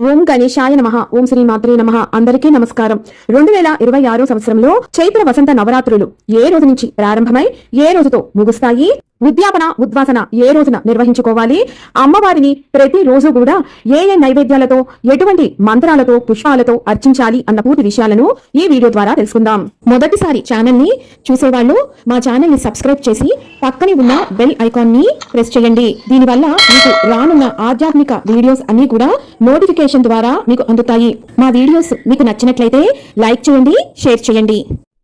ఓం గణేశాయ నమః. ఓం శ్రీ మాత్రే నమః. అందరికీ నమస్కారం. 2026 సంవత్సరంలో చైత్ర వసంత నవరాత్రులు ఏ రోజు నుంచి ప్రారంభమై ఏ రోజుతో ముగుస్తాయి, ఉద్యాపన ఉద్వాసన ఏ రోజున నిర్వహించుకోవాలి, అమ్మవారిని ప్రతి రోజు కూడా ఏ నైవేద్యాలతో ఎటువంటి మంత్రాలతో పుష్పాలతో అర్చించాలి అన్న పూర్తి విషయాలను ఈ వీడియో ద్వారా తెలుసుకుందాం. మొదటిసారి ఛానల్ ని చూసేవాళ్ళు మా ఛానల్ ని సబ్స్క్రైబ్ చేసి పక్కనే ఉన్న బెల్ ఐకాన్ ని ప్రెస్ చేయండి. దీనివల్ల మీకు రానున్న ఆధ్యాత్మిక వీడియోస్ అన్ని కూడా నోటిఫికేషన్ ద్వారా మీకు అందుతాయి. మా వీడియోస్ మీకు నచ్చినట్లయితే లైక్ చేయండి, షేర్ చేయండి.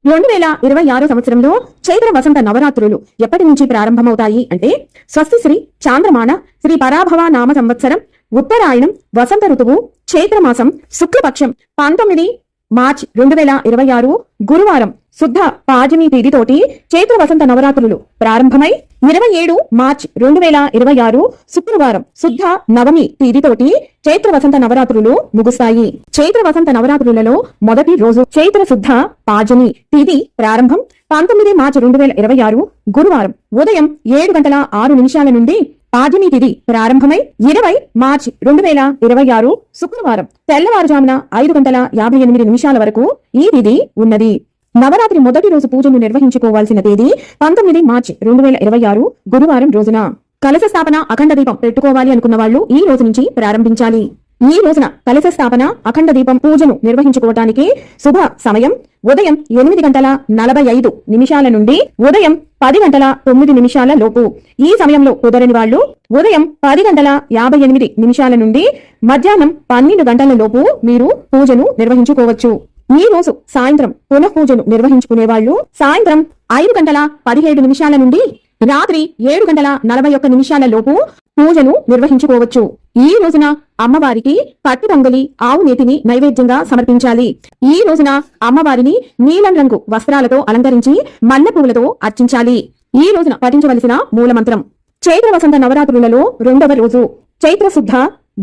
2026 సంవత్సరంలో చైత్ర వసంత నవరాత్రులు ఎప్పటి నుంచి ప్రారంభమవుతాయి అంటే, స్వస్తి శ్రీ చాంద్రమాన శ్రీ పరాభవ నామ సంవత్సరం ఉత్తరాయణం వసంత ఋతువు చైత్రమాసం శుక్లపక్షం 19 మార్చి 2026 గురువారం శుద్ధ పాజమి తేదీతోటి చైత్ర వసంత నవరాత్రులు ప్రారంభమై 27 మార్చి 2026 శుక్రవారం శుద్ధ నవమి తేదీతోటి చైత్ర వసంత నవరాత్రులు ముగుస్తాయి. చైత్ర వసంత నవరాత్రులలో మొదటి రోజు చైత్ర శుద్ధ పాజమి తేదీ ప్రారంభం 19 మార్చి 2026 గురువారం ఉదయం 7:06 నుండి పాజమి తిథి ప్రారంభమై 20 మార్చి 2026 శుక్రవారం తెల్లవారుజామున 5:58 వరకు ఈ తిథి ఉన్నది. నవరాత్రి మొదటి రోజు పూజను నిర్వహించుకోవాల్సిన తేదీ 19 మార్చి 2026 గురువారం రోజున. కలశ స్థాపన అఖండ దీపం పెట్టుకోవాలి అనుకున్న వాళ్ళు ఈ రోజు నుంచి ప్రారంభించాలి. ఈ రోజున కలశ స్థాపన అఖండ దీపం పూజను నిర్వహించుకోవటానికి శుభ సమయం ఉదయం 8:45 నుండి ఉదయం 10:09 లోపు. ఈ సమయంలో కుదరని వాళ్ళు ఉదయం 10:58 నుండి మధ్యాహ్నం 12 గంటల లోపు మీరు పూజను నిర్వహించుకోవచ్చు. ఈ రోజు సాయంత్రం పునః పూజను నిర్వహించుకునే వాళ్ళు సాయంత్రం 5:17 నుండి రాత్రి 7:41 లోపు పూజను నిర్వహించుకోవచ్చు. ఈ రోజున అమ్మవారికి పట్టు పొంగలి ఆవు నేతిని నైవేద్యంగా సమర్పించాలి. ఈ రోజున అమ్మవారిని నీలం రంగు వస్త్రాలతో అలంకరించి మల్లె పువ్వులతో అర్చించాలి. ఈ రోజున పఠించవలసిన మూలమంత్రం చైత్ర వసంత నవరాత్రులలో రెండవ రోజు చైత్ర శుద్ధ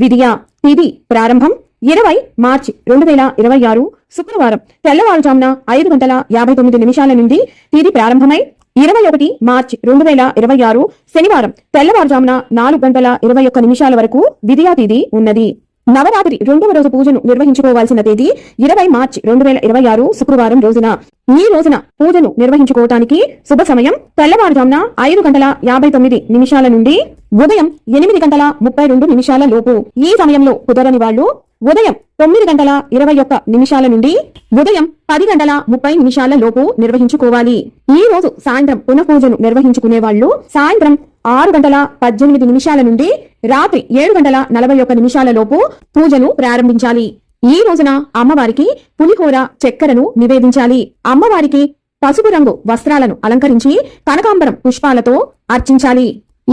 విదియ తిథి ప్రారంభం 20 మార్చి 2026 శుక్రవారం తెల్లవారుజామున 5:59 నుండి తిథి ప్రారంభమై 21 మార్చి 2026 శనివారం తెల్లవారుజామున 4:21 వరకు విదియా తిథి ఉన్నది. నవరాత్రి రెండవ రోజు పూజను నిర్వహించుకోవాల్సిన తేదీ 20 మార్చి 2026 శుక్రవారం రోజున. ఈ రోజున పూజను నిర్వహించుకోవటానికి శుభ సమయం తెల్లవారుజామున 5:59 నుండి ఉదయం 8:32 లోపు. ఈ సమయంలో కుదరని వాళ్ళు ఉదయం 9:21 నుండి ఉదయం 10:30 లోపు నిర్వహించుకోవాలి. ఈ రోజు సాయంత్రం పునః పూజను నిర్వహించుకునే వాళ్ళు సాయంత్రం 6:18 నుండి రాత్రి 7:41 లోపు పూజను ప్రారంభించాలి. ఈ రోజున అమ్మవారికి పులిహోర చక్కెరను నివేదించాలి. అమ్మవారికి పసుపు రంగు వస్త్రాలను అలంకరించి కనకాంబరం పుష్పాలతో అర్చించాలి.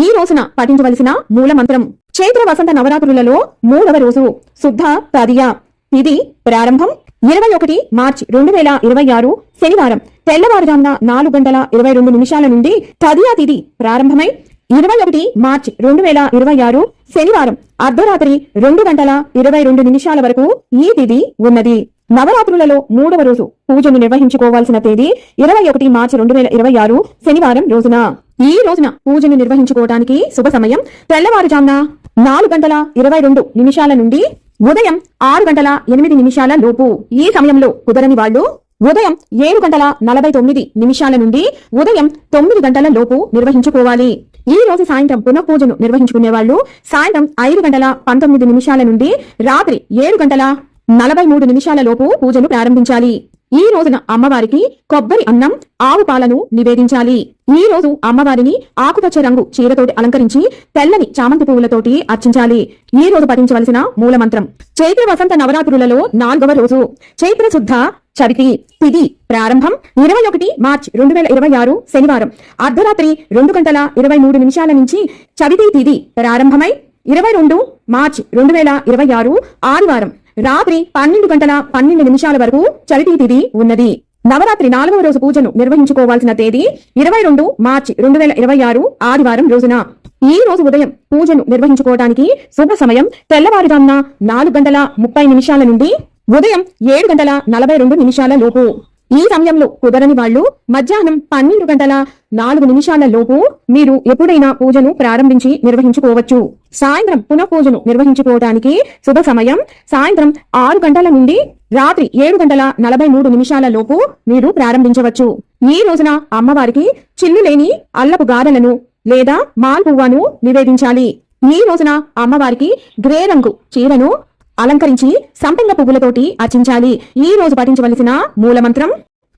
ఈ రోజున పఠించవలసిన మూలమంత్రం చైత్ర వసంత నవరాత్రులలో మూడవ రోజు శుద్ధ తదియ తిథి ప్రారంభం 21 మార్చి 2026 శనివారం తెల్లవారుజామున 4:22 నుండి తదియా తిథి ప్రారంభమై 21 మార్చి 2026 శనివారం అర్ధరాత్రి 2:22 వరకు ఈ తిథి ఉన్నది. నవరాత్రులలో మూడవ రోజు పూజను నిర్వహించుకోవాల్సిన తేదీ 21 మార్చి 2026 శనివారం రోజున. ఈ రోజున పూజను నిర్వహించుకోవటానికి శుభ సమయం తెల్లవారుజామున 4:22 నుండి ఉదయం 6:08 లోపు. ఈ సమయంలో కుదరని వాళ్ళు ఉదయం 7:49 నుండి ఉదయం 9 గంటల లోపు నిర్వహించుకోవాలి. ఈ రోజు సాయంత్రం పునః పూజను నిర్వహించుకునే వాళ్ళు సాయంత్రం 5:19 నుండి రాత్రి 7:43 లోపు పూజను ప్రారంభించాలి. ఈ రోజున అమ్మవారికి కొబ్బరి అన్నం ఆవు పాలను నివేదించాలి. ఈ రోజు అమ్మవారిని ఆకుపచ్చ రంగు చీరతోటి అలంకరించి తెల్లని చామంతి పువ్వులతోటి అర్చించాలి. ఈ రోజు పఠించవలసిన మూలమంత్రం చైత్ర వసంత నవరాత్రులలో నాలుగవ రోజు చైత్ర శుద్ధ చవితి తిథి ప్రారంభం 21 మార్చి 2026 శనివారం అర్ధరాత్రి 2:23 నుంచి చవితి తిథి ప్రారంభమై 22 మార్చి 2026 ఆదివారం రాత్రి 12:12 వరకు చవితి తిథి ఉన్నది. నవరాత్రి నాలుగవ రోజు పూజను నిర్వహించుకోవాల్సిన తేదీ 22 మార్చి 2026 ఆదివారం రోజున. ఈ రోజు ఉదయం పూజను నిర్వహించుకోవడానికి శుభ సమయం తెల్లవారుజామున 4:30 నుండి ఉదయం 7:42 లోపు. ఈ సమయంలో కుదరని వాళ్ళు మధ్యాహ్నం 12 గంటల 4 నిమిషాల లోపు మీరు ఎప్పుడైనా పూజను ప్రారంభించి నిర్వహించుకోవచ్చు. సాయంత్రం పునః పూజను నిర్వహించుకోవడానికి శుభ సమయం సాయంత్రం 6 గంటల నుండి రాత్రి 7 గంటల 43 నిమిషాల లోపు మీరు ప్రారంభించవచ్చు. ఈ రోజున అమ్మవారికి చిల్లు లేని అల్లపు గారెలను లేదా మాల్పువ్వను నివేదించాలి. ఈ రోజున అమ్మవారికి గ్రే రంగు చీరను అలంకరించి సంపెంగ పువ్వులతోటి అర్చించాలి. ఈ రోజు పఠించవలసిన మూలమంత్రం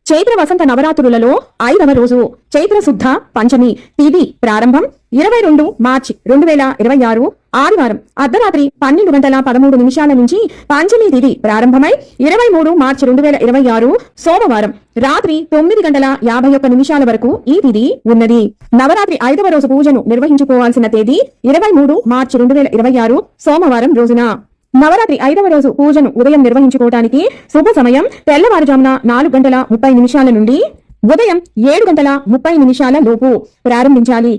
చైత్ర వసంత నవరాత్రులలో 5వ రోజు చైత్ర శుద్ధ పంచమి తిథి ప్రారంభం 22 మార్చి 2026 ఆదివారం అర్ధరాత్రి 12 గంటల 13 నిమిషాల నుంచి పంచమి తిథి ప్రారంభమై 23 మార్చి 2026 సోమవారం రాత్రి 9 గంటల 51 నిమిషాల వరకు ఈ తిథి ఉన్నది. నవరాత్రి 5వ రోజు పూజను నిర్వహించుకోవాల్సిన తేదీ 23 మార్చి 2026 సోమవారం రోజున. నవరాత్రి 5వ రోజు పూజను ఉదయం నిర్వహించుకోవడానికి శుభ సమయం తెల్లవారుజామున 4 గంటల 30 నిమిషాల నుండి ఉదయం 7 గంటల 30 నిమిషాల లోపు ప్రారంభించాలి.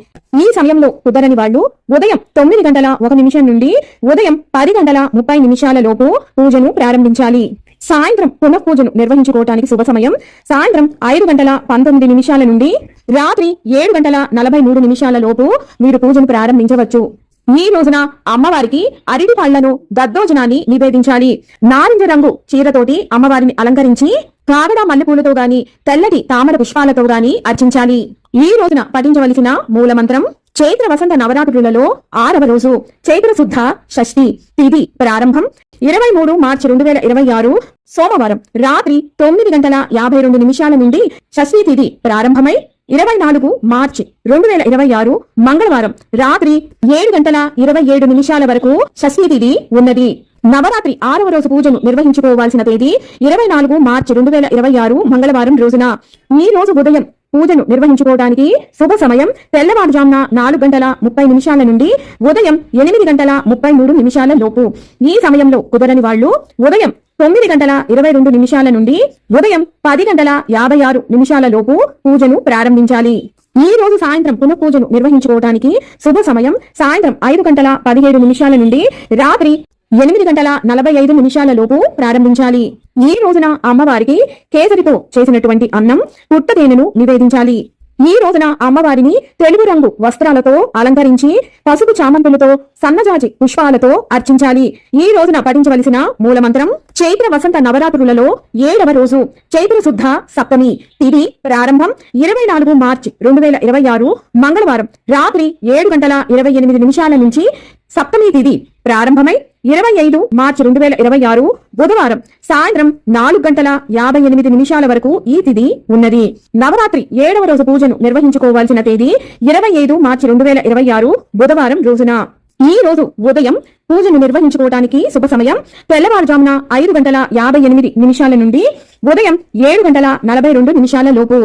ఈ సమయంలో కుదరని వాళ్ళు ఉదయం 9 గంటల 1 నిమిషం నుండి ఉదయం 10 గంటల 30 నిమిషాల లోపు పూజను ప్రారంభించాలి. సాయంత్రం పునః పూజను నిర్వహించుకోవడానికి శుభ సమయం సాయంత్రం 5 గంటల 19 నిమిషాల నుండి రాత్రి 7 గంటల 43 నిమిషాల లోపు మీరు పూజను ప్రారంభించవచ్చు. ఈ రోజున అమ్మవారికి అరటి పళ్లను దద్దోజనాన్ని నివేదించాలి. నారింజ రంగు చీరతోటి అమ్మవారిని అలంకరించి కాగడ మల్లెపూలతో గాని తెల్లటి తామర పుష్పాలతో గాని అర్చించాలి. ఈ రోజున పఠించవలసిన మూలమంత్రం చైత్ర వసంత నవరాత్రులలో 6వ రోజు చైత్ర శుద్ధ షష్ఠి తిథి ప్రారంభం 23 మార్చి 2026 సోమవారం రాత్రి 9 గంటల 52 నిమిషాల నుండి షష్ఠి తిథి ప్రారంభమై 24 మార్చి 2026 మంగళవారం రాత్రి 7 గంటల 27 నిమిషాల వరకు షష్ఠి తిథి ఉన్నది. నవరాత్రి 6వ రోజు పూజను నిర్వహించుకోవాల్సిన తేదీ 24 మార్చి 2026 మంగళవారం రోజున. ఈ రోజు ఉదయం పూజను నిర్వహించుకోవడానికి శుభ సమయం తెల్లవారుజామున 4 గంటల 30 నిమిషాల నుండి ఉదయం 8 గంటల 33 నిమిషాల లోపు. ఈ సమయంలో కుదరని వాళ్ళు ఉదయం 9 గంటల 22 నిమిషాల నుండి ఉదయం 10 గంటల 56 నిమిషాల లోపు పూజను ప్రారంభించాలి. ఈ రోజు సాయంత్రం పునః పూజను నిర్వహించుకోవడానికి శుభ సమయం సాయంత్రం 5 గంటల 17 నిమిషాల నుండి రాత్రి 8 గంటల 45 నిమిషాల లోపు ప్రారంభించాలి. ఈ రోజున అమ్మవారికి కేసరితో చేసినటువంటి అన్నం పుట్టతేనెను నివేదించాలి. ఈ రోజున అమ్మవారిని తెలుగు రంగు వస్త్రాలతో అలంకరించి పసుపు చామంతులతో సన్నజాజి పుష్పాలతో అర్చించాలి. ఈ రోజున పఠించవలసిన మూలమంత్రం చైత్ర వసంత నవరాత్రులలో 7వ రోజు చైత్ర శుద్ధ సప్తమి తిథి ప్రారంభం 24 మార్చి 2026 మంగళవారం రాత్రి 7 గంటల 28 నిమిషాల నుంచి సప్తమి తిథి ప్రారంభమై 25 మార్చి 2026 బుధవారం సాయంత్రం 4 గంటల 58 నిమిషాల వరకు ఈ తిథి ఉన్నది. నవరాత్రి 7వ రోజు పూజను నిర్వహించుకోవాల్సిన తేదీ 25 మార్చి 2026 బుధవారం రోజున. ఈ రోజు ఉదయం పూజను నిర్వహించుకోవడానికి శుభ సమయం తెల్లవారుజామున 5 గంటల 58 నిమిషాల నుండి ఉదయం 7 గంటల 42 నిమిషాల లోపు.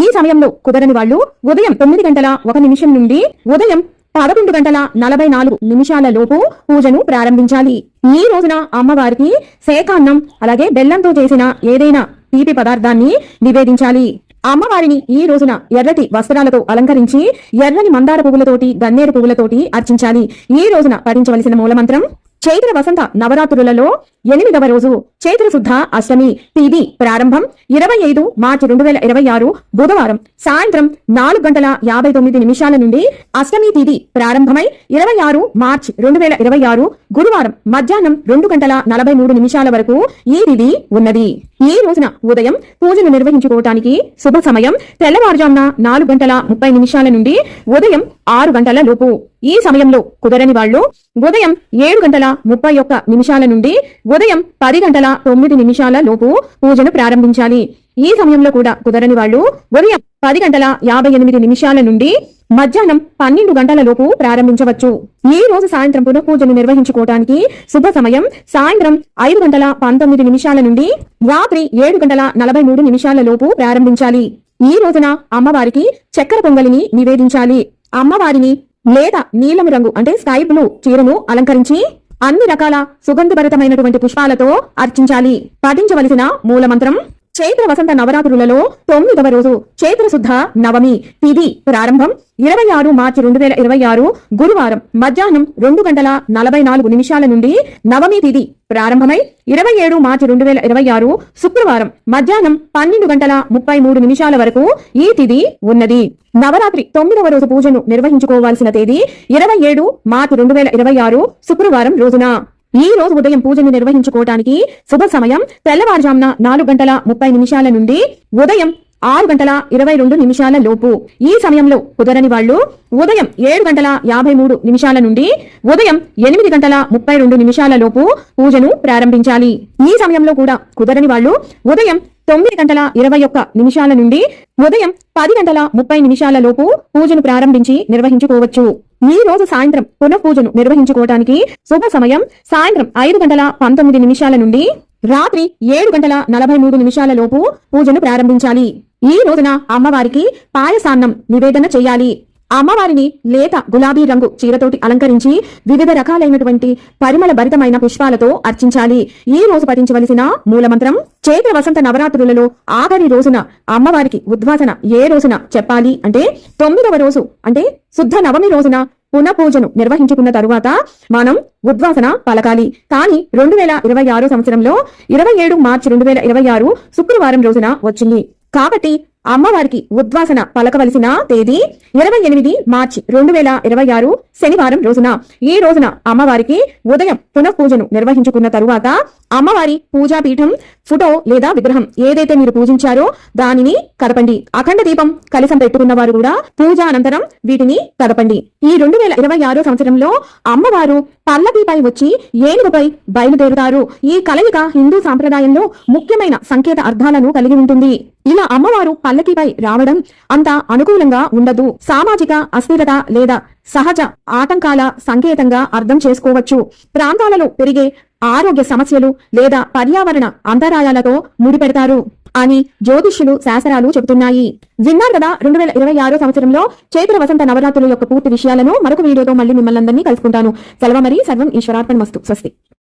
ఈ సమయంలో కుదరని వాళ్ళు ఉదయం 9 గంటల 1 నిమిషం నుండి ఉదయం 11 గంటల 44 నిమిషాల లోపు పూజను ప్రారంభించాలి. ఈ రోజున అమ్మవారికి సేకాన్నం అలాగే బెల్లంతో చేసిన ఏదైనా తీపి పదార్థాన్ని నివేదించాలి. అమ్మవారిని ఈ రోజున ఎర్రటి వస్త్రాలతో అలంకరించి ఎర్రని మందార పువ్వులతోటి గన్నేరు పువ్వులతోటి అర్చించాలి. ఈ రోజున పఠించవలసిన మూలమంత్రం చైత్ర వసంత నవరాత్రులలో 8వ రోజు చైత్ర శుద్ధ అష్టమి తిథి ప్రారంభం 25 మార్చి 2026 బుధవారం సాయంత్రం 4 గంటల 59 నిమిషాల నుండి అష్టమి తిథి ప్రారంభమై 26 మార్చి 2026 గురువారం మధ్యాహ్నం 2 గంటల 43 నిమిషాల వరకు ఈ తిథి ఉన్నది. ఈ రోజున ఉదయం పూజను నిర్వహించుకోవటానికి శుభ సమయం తెల్లవారుజామున 4 గంటల 30 నిమిషాల నుండి ఉదయం 6 గంటల లోపు. ఈ సమయంలో కుదరని వాళ్ళు ఉదయం 7 గంటల 31 నిమిషాల నుండి ఉదయం 10 గంటల 9 నిమిషాల లోపు పూజను ప్రారంభించాలి. ఈ సమయంలో కూడా కుదరని వాళ్ళు ఉదయం 10 గంటల 58 నిమిషాల నుండి మధ్యాహ్నం 12 గంటల లోపు ప్రారంభించవచ్చు. ఈ రోజు సాయంత్రం పునః పూజను నిర్వహించుకోవడానికి శుభ సమయం సాయంత్రం 5 గంటల 19 నిమిషాల నుండి రాత్రి 7 గంటల 43 నిమిషాల లోపు ప్రారంభించాలి. ఈ రోజున అమ్మవారికి చక్కెర పొంగలిని నివేదించాలి. అమ్మవారిని లేత నీలం రంగు అంటే స్కై బ్లూ చీరను అలంకరించి అన్ని రకాల సుగంధభరితమైనటువంటి పుష్పాలతో అర్చించాలి. పఠించవలసిన మూలమంత్రం చైత్ర వసంత నవరాత్రులలో 9వ రోజు చైత్ర శుద్ధ నవమి తిథి ప్రారంభం 26 మార్చి 2026 గురువారం మధ్యాహ్నం 2:44 నుండి నవమి తిథి ప్రారంభమై 27 మార్చి 2026 శుక్రవారం మధ్యాహ్నం 12:33 వరకు ఈ తిథి ఉన్నది. నవరాత్రి 9వ రోజు పూజను నిర్వహించుకోవాల్సిన తేదీ 27 మార్చి 2026 శుక్రవారం రోజున. ఈ రోజు ఉదయం పూజను నిర్వహించుకోవటానికి శుభ సమయం తెల్లవారుజామున 4:30 నుండి ఉదయం 6:22 లోపు. ఈ సమయంలో కుదరని వాళ్ళు ఉదయం 7:53 నుండి ఉదయం 8:32 లోపు పూజను ప్రారంభించాలి. ఈ సమయంలో కూడా కుదరని వాళ్ళు ఉదయం 9:21 నుండి ఉదయం 10:30 లోపు పూజను ప్రారంభించి నిర్వహించుకోవచ్చు. ఈ రోజు సాయంత్రం పునఃపూజను నిర్వహించుకోవటానికి శుభ సమయం సాయంత్రం 5:19 నుండి రాత్రి 7:43 లోపు పూజను ప్రారంభించాలి. ఈ రోజున అమ్మవారికి పాయసాన్నం నివేదన చేయాలి. అమ్మవారిని లేత గులాబీ రంగు చీరతోటి అలంకరించి వివిధ రకాలైనటువంటి పరిమళ భరితమైన పుష్పాలతో అర్చించాలి. ఈ రోజు పఠించవలసిన మూలమంత్రం చైత్ర వసంత నవరాత్రులలో ఆఖరి రోజున అమ్మవారికి ఉద్వాసన ఏ రోజున చెప్పాలి అంటే 9వ రోజు అంటే శుద్ధ నవమి రోజున పునఃపూజను నిర్వహించుకున్న తరువాత మనం ఉద్వాసన పలకాలి. కానీ 2026 సంవత్సరంలో 27 మార్చి 2026 శుక్రవారం రోజున వచ్చింది కాబట్టి అమ్మవారికి ఉద్వాసన పలకవలసిన తేదీ 28 మార్చి 2026 శనివారం రోజున. ఈ రోజున అమ్మవారికి ఉదయం పునఃపూజను నిర్వహించుకున్న తరువాత అమ్మవారి పూజాపీఠం ఫోటో లేదా విగ్రహం ఏదైతే మీరు పూజించారో దానిని కదపండి. అఖండ దీపం కలశం పెట్టుకున్న వారు కూడా పూజ అనంతరం వీటిని కదపండి. ఈ 2026 సంవత్సరంలో అమ్మవారు పల్లకీపై వచ్చి ఏనుగుపై బయలుదేరుతారు. ఈ కలయిక హిందూ సాంప్రదాయంలో ముఖ్యమైన సంకేత అర్థాలను కలిగి ఉంటుంది. ఇలా అమ్మవారు పల్లకీపై రావడం అంత అనుకూలంగా ఉండదు. సామాజిక అస్థిరత లేదా సహజ ఆటంకాల సంకేతంగా అర్థం చేసుకోవచ్చు. ప్రాంతాలలో పెరిగే ఆరోగ్య సమస్యలు లేదా పర్యావరణ అంతరాయాలతో ముడిపెడతారు అని జ్యోతిష్యులు శాస్త్రాలు చెబుతున్నాయి. విన్నారు కదా 2026 సంవత్సరంలో చైత్ర వసంత నవరాత్రుల యొక్క పూర్తి విషయాలను. మరొక వీడియోతో మళ్ళీ మిమ్మల్ని అందరినీ కలుసుకుంటాను. సెలవు మరి. సర్వం ఈశ్వరార్పణమస్తు. స్వస్తి.